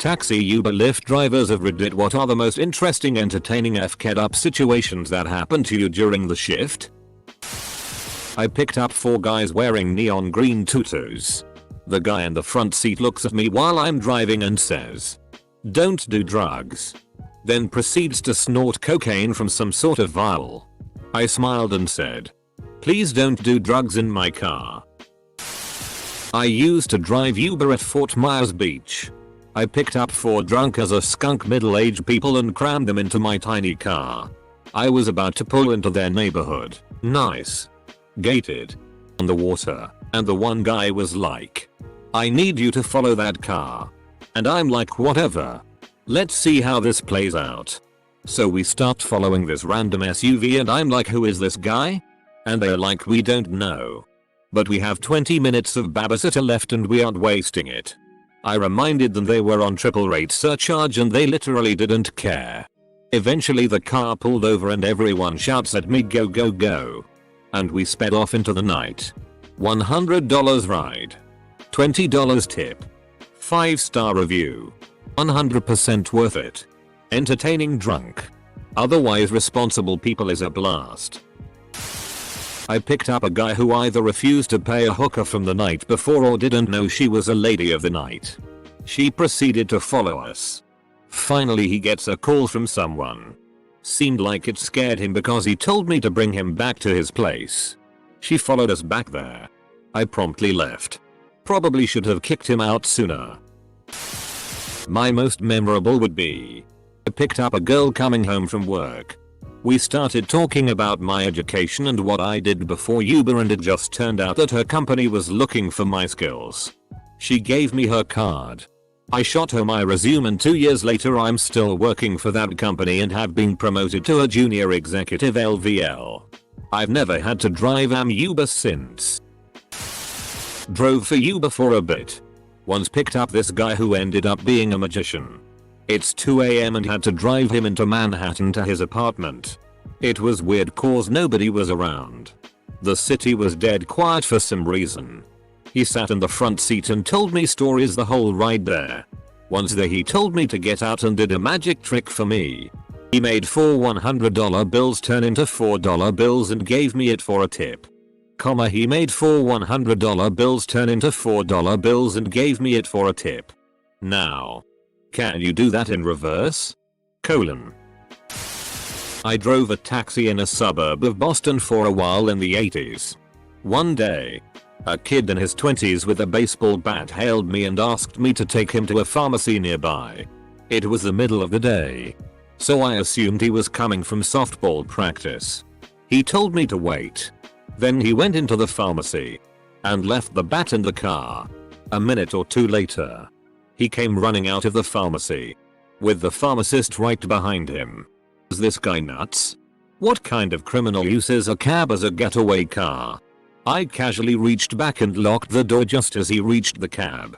Taxi, Uber, Lyft drivers of Reddit, what are the most interesting, entertaining fked up situations that happen to you during the shift? I picked up 4 guys wearing neon green tutus. The guy in the front seat looks at me while I'm driving and says, "Don't do drugs." Then proceeds to snort cocaine from some sort of vial. I smiled and said, "Please don't do drugs in my car." I used to drive Uber at Fort Myers Beach. I picked up 4 drunk as a skunk middle-aged people and crammed them into my tiny car. I was about to pull into their neighborhood. Nice. Gated. On the water. And the one guy was like, "I need you to follow that car." And I'm like, "Whatever. Let's see how this plays out." So we start following this random SUV and I'm like, "Who is this guy?" And they're like, "We don't know. But we have 20 minutes of babysitter left and we aren't wasting it." I reminded them they were on triple rate surcharge and they literally didn't care. Eventually the car pulled over and everyone shouts at me, "Go, go, go." And we sped off into the night. $100 ride. $20 tip. 5-star review. 100% worth it. Entertaining drunk. Otherwise responsible people is a blast. I picked up a guy who either refused to pay a hooker from the night before or didn't know she was a lady of the night. She proceeded to follow us. Finally he gets a call from someone. Seemed like it scared him because he told me to bring him back to his place. She followed us back there. I promptly left. Probably should have kicked him out sooner. My most memorable would be, I picked up a girl coming home from work. We started talking about my education and what I did before Uber and it just turned out that her company was looking for my skills. She gave me her card. I shot her my resume and 2 years later I'm still working for that company and have been promoted to a junior executive LVL. I've never had to drive Uber since. Drove for Uber for a bit. Once picked up this guy who ended up being a magician. It's 2 AM and had to drive him into Manhattan to his apartment. It was weird cause nobody was around. The city was dead quiet for some reason. He sat in the front seat and told me stories the whole ride there. Once there he told me to get out and did a magic trick for me. He made 4 $100 bills turn into $4 bills and gave me it for a tip. He made 4 $100 bills turn into $4 bills and gave me it for a tip. Now, can you do that in reverse? I drove a taxi in a suburb of Boston for a while in the 80s. One day, a kid in his 20s with a baseball bat hailed me and asked me to take him to a pharmacy nearby. It was the middle of the day, so I assumed he was coming from softball practice. He told me to wait. Then he went into the pharmacy and left the bat in the car. A minute or 2 later, he came running out of the pharmacy with the pharmacist right behind him. Is this guy nuts? What kind of criminal uses a cab as a getaway car? I casually reached back and locked the door just as he reached the cab.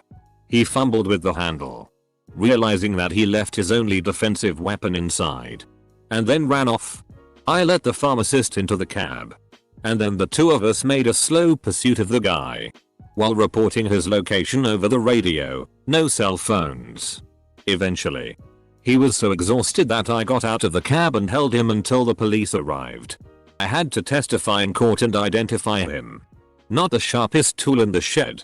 He fumbled with the handle, realizing that he left his only defensive weapon inside, and then ran off. I let the pharmacist into the cab, and then the 2 of us made a slow pursuit of the guy, while reporting his location over the radio. No cell phones. Eventually, he was so exhausted that I got out of the cab and held him until the police arrived. I had to testify in court and identify him. Not the sharpest tool in the shed.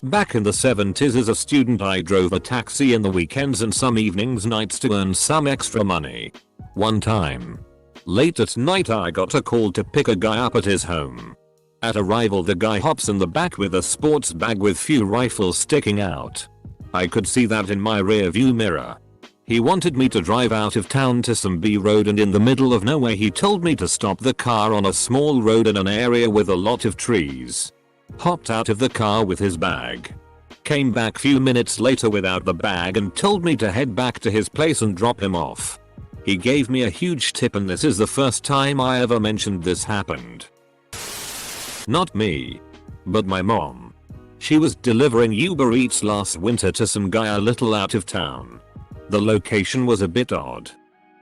Back in the 70s as a student I drove a taxi in the weekends and some evenings nights to earn some extra money. One time, late at night I got a call to pick a guy up at his home. At arrival the guy hops in the back with a sports bag with few rifles sticking out. I could see that in my rear view mirror. He wanted me to drive out of town to some B road and in the middle of nowhere he told me to stop the car on a small road in an area with a lot of trees. Hopped out of the car with his bag. Came back few minutes later without the bag and told me to head back to his place and drop him off. He gave me a huge tip and this is the first time I ever mentioned this happened. Not me, but my mom. She was delivering Uber Eats last winter to some guy a little out of town. The location was a bit odd,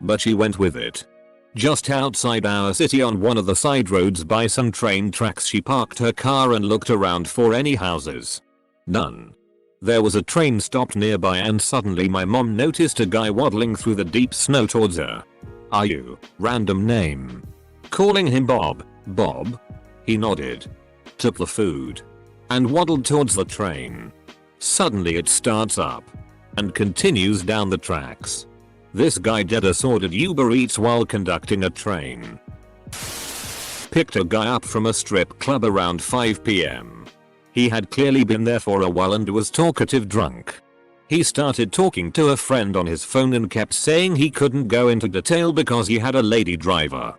but she went with it. Just outside our city on one of the side roads by some train tracks she parked her car and looked around for any houses. None. There was a train stopped nearby and suddenly my mom noticed a guy waddling through the deep snow towards her. "Are you?" Random name. Calling him Bob. "Bob?" He nodded, took the food, and waddled towards the train. Suddenly it starts up and continues down the tracks. This guy dead ass ordered Uber Eats while conducting a train. Picked a guy up from a strip club around 5 PM. He had clearly been there for a while and was talkative drunk. He started talking to a friend on his phone and kept saying he couldn't go into detail because he had a lady driver.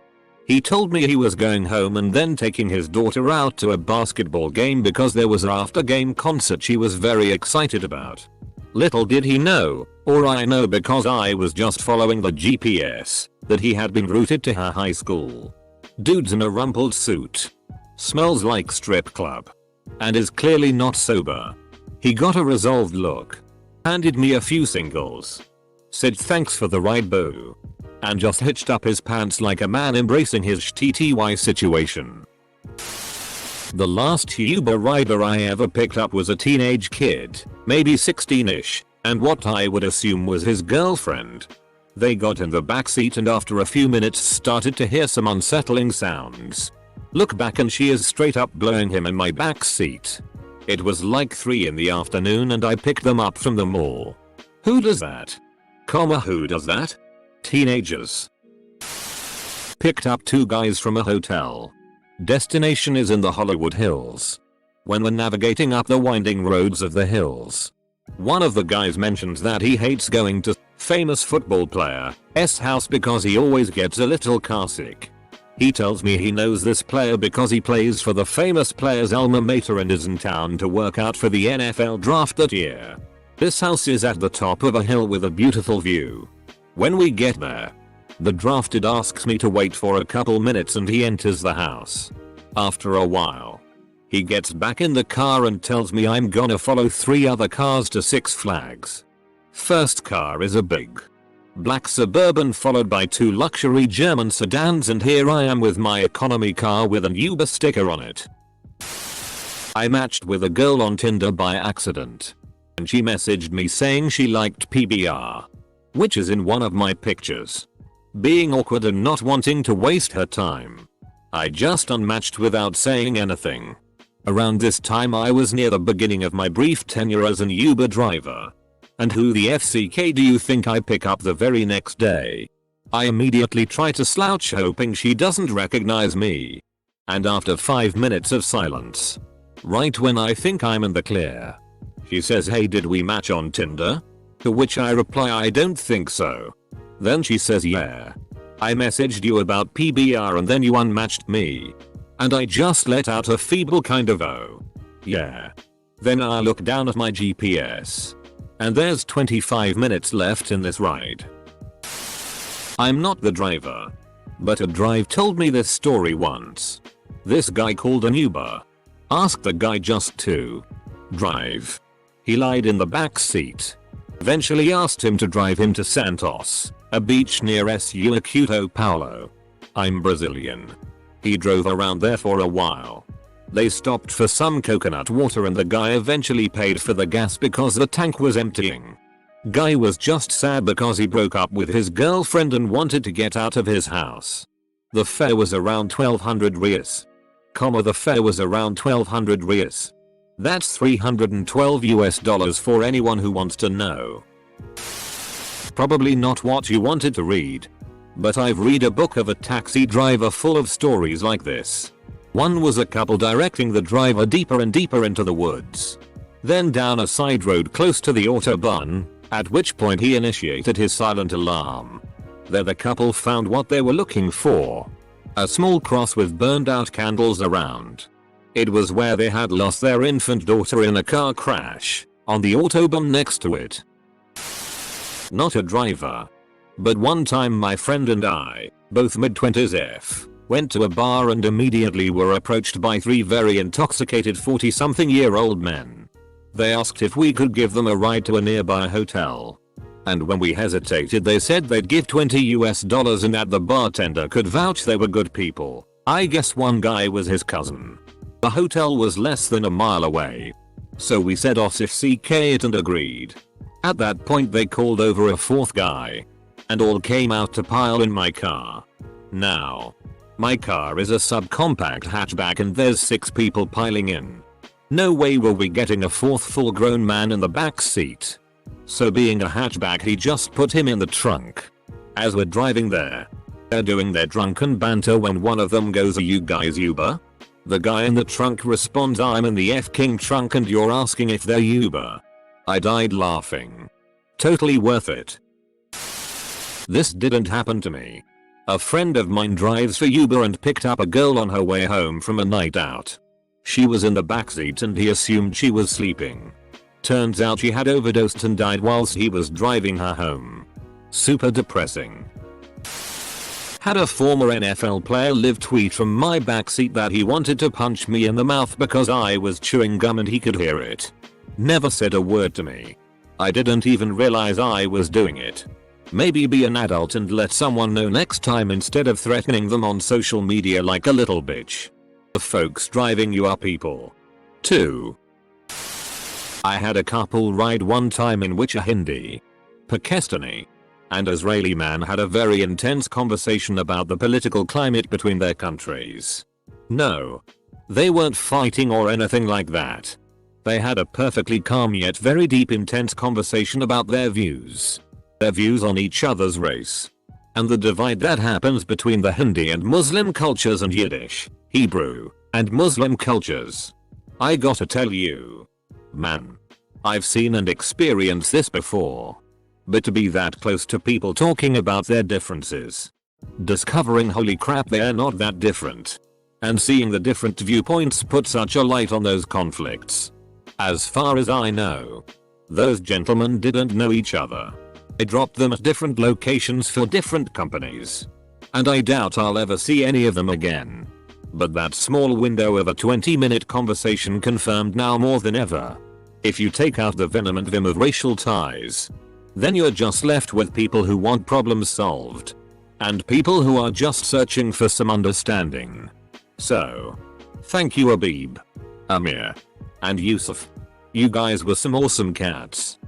He told me he was going home and then taking his daughter out to a basketball game because there was an after game concert she was very excited about. Little did he know, or I know because I was just following the GPS, that he had been routed to her high school. Dude's in a rumpled suit. Smells like strip club. And is clearly not sober. He got a resolved look. Handed me a few singles. Said thanks for the ride boo. And just hitched up his pants like a man embracing his TTY situation. The last Uber rider I ever picked up was a teenage kid, maybe 16ish, and what I would assume was his girlfriend. They got in the backseat and after a few minutes started to hear some unsettling sounds. Look back and she is straight up blowing him in my backseat. It was like 3 in the afternoon and I picked them up from the mall. Who does that? Who does that? Teenagers. Picked up 2 guys from a hotel. Destination is in the Hollywood Hills. When we're navigating up the winding roads of the hills, one of the guys mentions that he hates going to famous football player's house because he always gets a little carsick. He tells me he knows this player because he plays for the famous player's alma mater and is in town to work out for the NFL draft that year. This house is at the top of a hill with a beautiful view. When we get there, the drafted asks me to wait for a couple minutes and he enters the house. After a while, he gets back in the car and tells me I'm gonna follow 3 other cars to Six Flags. First car is a big black Suburban followed by 2 luxury German sedans and here I am with my economy car with an Uber sticker on it. I matched with a girl on Tinder by accident. And she messaged me saying she liked PBR. Which is in one of my pictures. Being awkward and not wanting to waste her time, I just unmatched without saying anything. Around this time I was near the beginning of my brief tenure as an Uber driver. And who the FCK do you think I pick up the very next day? I immediately try to slouch hoping she doesn't recognize me. And after 5 minutes of silence, right when I think I'm in the clear, she says, "Hey, did we match on Tinder?" To which I reply, "I don't think so." Then she says, "Yeah. I messaged you about PBR and then you unmatched me." And I just let out a feeble kind of "oh. Yeah." Then I look down at my GPS. And there's 25 minutes left in this ride. I'm not the driver. But a drive told me this story once. This guy called an Uber. Asked the guy just to drive. He lied in the back seat. Eventually asked him to drive him to Santos, a beach near São Paulo. I'm Brazilian. He drove around there for a while. They stopped for some coconut water and the guy eventually paid for the gas because the tank was emptying. Guy was just sad because he broke up with his girlfriend and wanted to get out of his house. The fare was around 1200 reais. The fare was around 1200 reais. That's $312 for anyone who wants to know. Probably not what you wanted to read. But I've read a book of a taxi driver full of stories like this. One was a couple directing the driver deeper and deeper into the woods. Then down a side road close to the Autobahn, at which point he initiated his silent alarm. There the couple found what they were looking for. A small cross with burned out candles around. It was where they had lost their infant daughter in a car crash, on the Autobahn next to it. Not a driver. But one time my friend and I, both mid-20s went to a bar and immediately were approached by 3 very intoxicated 40-something-year-old men. They asked if we could give them a ride to a nearby hotel. And when we hesitated they said they'd give $20 and that the bartender could vouch they were good people. I guess one guy was his cousin. The hotel was less than a mile away. So we said OSIF CK it and agreed. At that point they called over a fourth guy. And all came out to pile in my car. Now, my car is a subcompact hatchback and there's 6 people piling in. No way were we getting a fourth full grown man in the back seat. So being a hatchback he just put him in the trunk. As we're driving there, they're doing their drunken banter when one of them goes, "Are you guys Uber?" The guy in the trunk responds, "I'm in the F-King trunk and you're asking if they're Uber." I died laughing. Totally worth it. This didn't happen to me. A friend of mine drives for Uber and picked up a girl on her way home from a night out. She was in the backseat and he assumed she was sleeping. Turns out she had overdosed and died whilst he was driving her home. Super depressing. Had a former NFL player live tweet from my backseat that he wanted to punch me in the mouth because I was chewing gum and he could hear it. Never said a word to me. I didn't even realize I was doing it. Maybe be an adult and let someone know next time instead of threatening them on social media like a little bitch. The folks driving you are people. 2. I had a couple ride one time in which a Hindi, Pakistani, and Israeli man had a very intense conversation about the political climate between their countries. No, they weren't fighting or anything like that. They had a perfectly calm yet very deep intense conversation about their views on each other's race, and the divide that happens between the Hindi and Muslim cultures and Yiddish, Hebrew, and Muslim cultures. I gotta tell you, man, I've seen and experienced this before. But to be that close to people talking about their differences, discovering holy crap they're not that different, and seeing the different viewpoints put such a light on those conflicts. As far as I know, those gentlemen didn't know each other. I dropped them at different locations for different companies. And I doubt I'll ever see any of them again. But that small window of a 20-minute conversation confirmed now more than ever. If you take out the venom and vim of racial ties, then you're just left with people who want problems solved. And people who are just searching for some understanding. So, thank you Abib, Amir, and Yusuf. You guys were some awesome cats.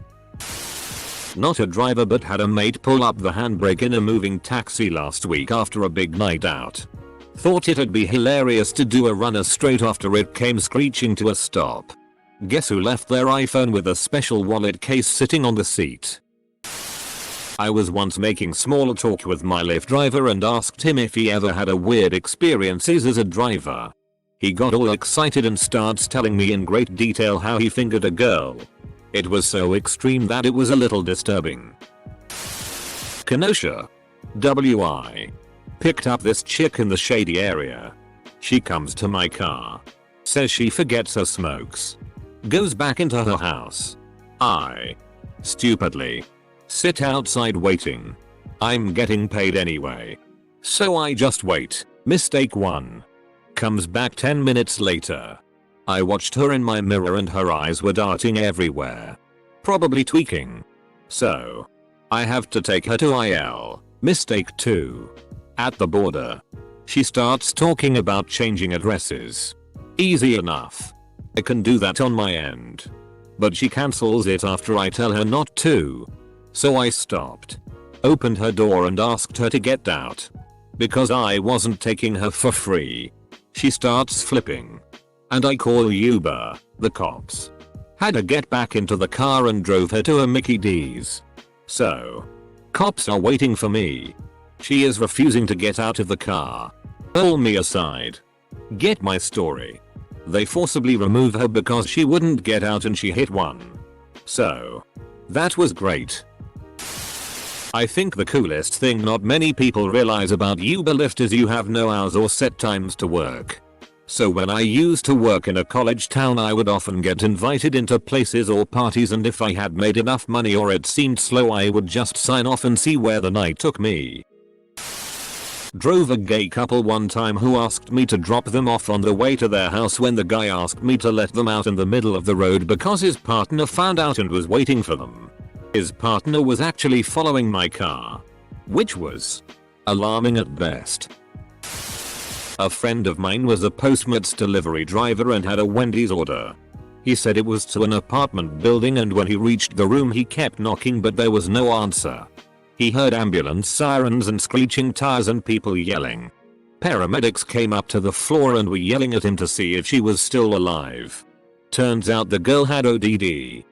Not a driver but had a mate pull up the handbrake in a moving taxi last week after a big night out. Thought it'd be hilarious to do a runner straight after it came screeching to a stop. Guess who left their iPhone with a special wallet case sitting on the seat? I was once making small talk with my Lyft driver and asked him if he ever had a weird experiences as a driver. He got all excited and starts telling me in great detail how he fingered a girl. It was so extreme that it was a little disturbing. Kenosha, WI. Picked up this chick in the shady area. She comes to my car. Says she forgets her smokes. Goes back into her house. I, stupidly, sit outside waiting. I'm getting paid anyway. So I just wait. Mistake 1. Comes back 10 minutes later. I watched her in my mirror and her eyes were darting everywhere. Probably tweaking. So, I have to take her to IL. Mistake 2. At the border. She starts talking about changing addresses. Easy enough. I can do that on my end. But she cancels it after I tell her not to. So I stopped. Opened her door and asked her to get out. Because I wasn't taking her for free. She starts flipping. And I call Uber, the cops. Had her get back into the car and drove her to a Mickey D's. So, cops are waiting for me. She is refusing to get out of the car. Pull me aside. Get my story. They forcibly remove her because she wouldn't get out and she hit one. So, that was great. I think the coolest thing not many people realize about Uber Lyft is you have no hours or set times to work. So when I used to work in a college town I would often get invited into places or parties and if I had made enough money or it seemed slow I would just sign off and see where the night took me. Drove a gay couple one time who asked me to drop them off on the way to their house when the guy asked me to let them out in the middle of the road because his partner found out and was waiting for them. His partner was actually following my car. Which was alarming at best. A friend of mine was a Postmates delivery driver and had a Wendy's order. He said it was to an apartment building, and when he reached the room he kept knocking but there was no answer. He heard ambulance sirens and screeching tires and people yelling. Paramedics came up to the floor and were yelling at him to see if she was still alive. Turns out the girl had ODD.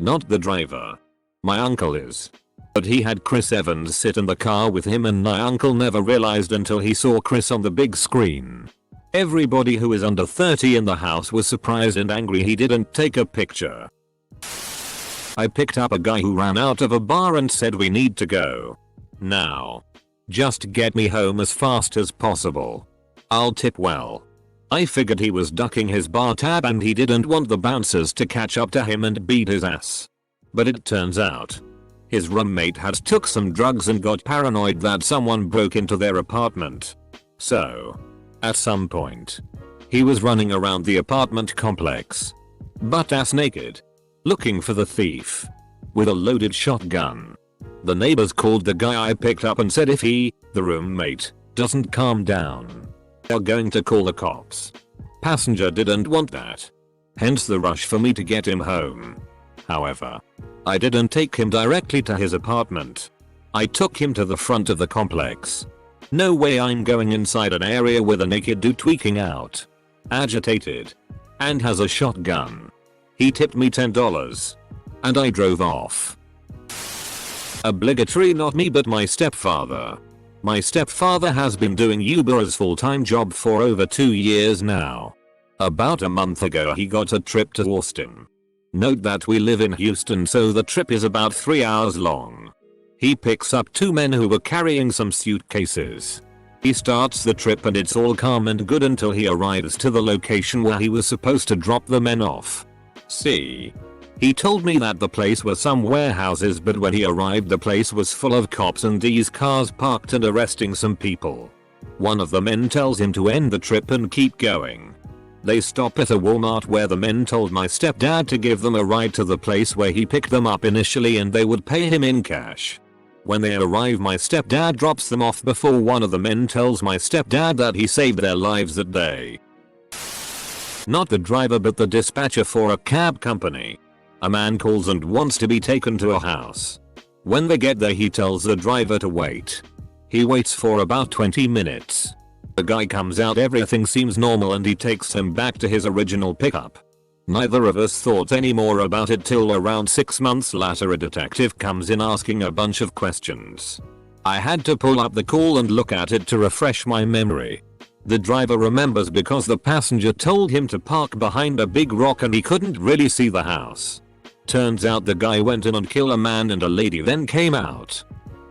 Not the driver. My uncle is. But he had Chris Evans sit in the car with him, and my uncle never realized until he saw Chris on the big screen. Everybody who is under 30 in the house was surprised and angry he didn't take a picture. I picked up a guy who ran out of a bar and said we need to go. Now. Just get me home as fast as possible. I'll tip well. I figured he was ducking his bar tab and he didn't want the bouncers to catch up to him and beat his ass. But it turns out his roommate had took some drugs and got paranoid that someone broke into their apartment. So, at some point, he was running around the apartment complex, butt-ass naked, looking for the thief, with a loaded shotgun. The neighbors called the guy I picked up and said if he, the roommate, doesn't calm down, they're going to call the cops. Passenger didn't want that. Hence the rush for me to get him home. However, I didn't take him directly to his apartment. I took him to the front of the complex. No way I'm going inside an area with a naked dude tweaking out, agitated, and has a shotgun. He tipped me $10. And I drove off. Obligatory not me but my stepfather. My stepfather has been doing Uber as full-time job for over 2 years now. About a month ago he got a trip to Austin. Note that we live in Houston, so the trip is about 3 hours long. He picks up 2 men who were carrying some suitcases. He starts the trip and it's all calm and good until he arrives to the location where he was supposed to drop the men off. See? He told me that the place were some warehouses, but when he arrived the place was full of cops and these cars parked and arresting some people. One of the men tells him to end the trip and keep going. They stop at a Walmart where the men told my stepdad to give them a ride to the place where he picked them up initially and they would pay him in cash. When they arrive my stepdad drops them off before one of the men tells my stepdad that he saved their lives that day. Not the driver but the dispatcher for a cab company. A man calls and wants to be taken to a house. When they get there he tells the driver to wait. He waits for about 20 minutes. The guy comes out, everything seems normal and he takes him back to his original pickup. Neither of us thought any more about it till around 6 months later a detective comes in asking a bunch of questions. I had to pull up the call and look at it to refresh my memory. The driver remembers because the passenger told him to park behind a big rock and he couldn't really see the house. Turns out the guy went in and killed a man and a lady, then came out.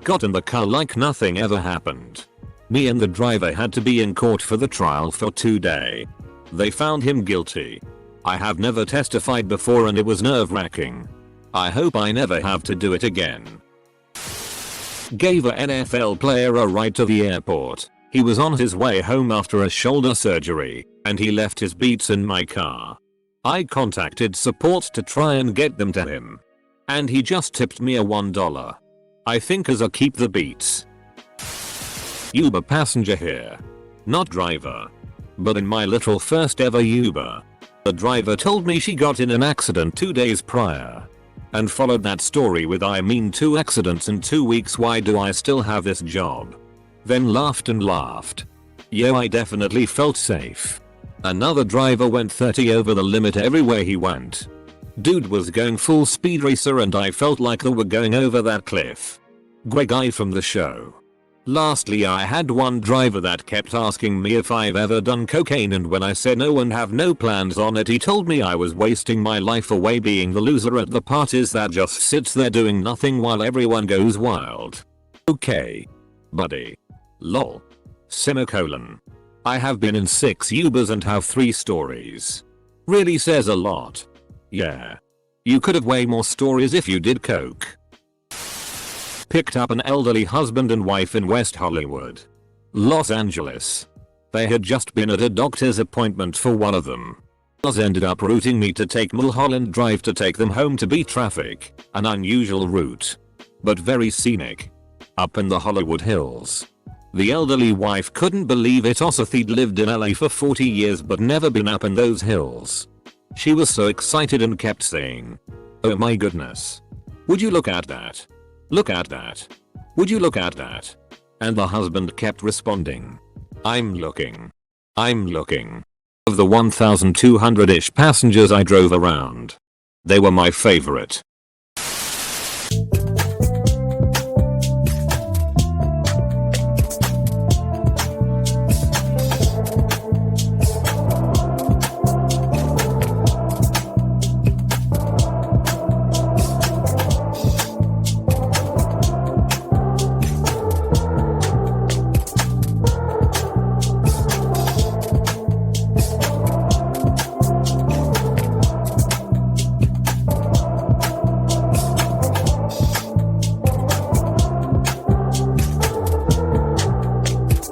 Got in the car like nothing ever happened. Me and the driver had to be in court for the trial for 2 days. They found him guilty. I have never testified before and it was nerve-wracking. I hope I never have to do it again. Gave a NFL player a ride to the airport. He was on his way home after a shoulder surgery, and he left his Beats in my car. I contacted support to try and get them to him. And he just tipped me a $1. I think as a keep the Beats. Uber passenger here. Not driver. But in my little first ever Uber, the driver told me she got in an accident 2 days prior. And followed that story with 2 accidents in 2 weeks, why do I still have this job? Then laughed and laughed. Yo, I definitely felt safe. Another driver went 30 over the limit everywhere he went. Dude was going full speed racer and I felt like they were going over that cliff. Great guy from the show. Lastly, I had one driver that kept asking me if I've ever done cocaine, and when I said no and have no plans on it, he told me I was wasting my life away being the loser at the parties that just sits there doing nothing while everyone goes wild. Okay. Buddy. Lol. Semicolon. I have been in 6 Ubers and have 3 stories. Really says a lot. Yeah. You could have way more stories if you did coke. Picked up an elderly husband and wife in West Hollywood, Los Angeles. They had just been at a doctor's appointment for one of them. Los ended up routing me to take Mulholland Drive to take them home to beat traffic, an unusual route, but very scenic, up in the Hollywood Hills. The elderly wife couldn't believe it. Also, he'd lived in LA for 40 years but never been up in those hills. She was so excited and kept saying, "Oh my goodness. Would you look at that? Look at that. Would you look at that?" And the husband kept responding, "I'm looking. I'm looking." Of the 1,200-ish passengers I drove around, they were my favorite.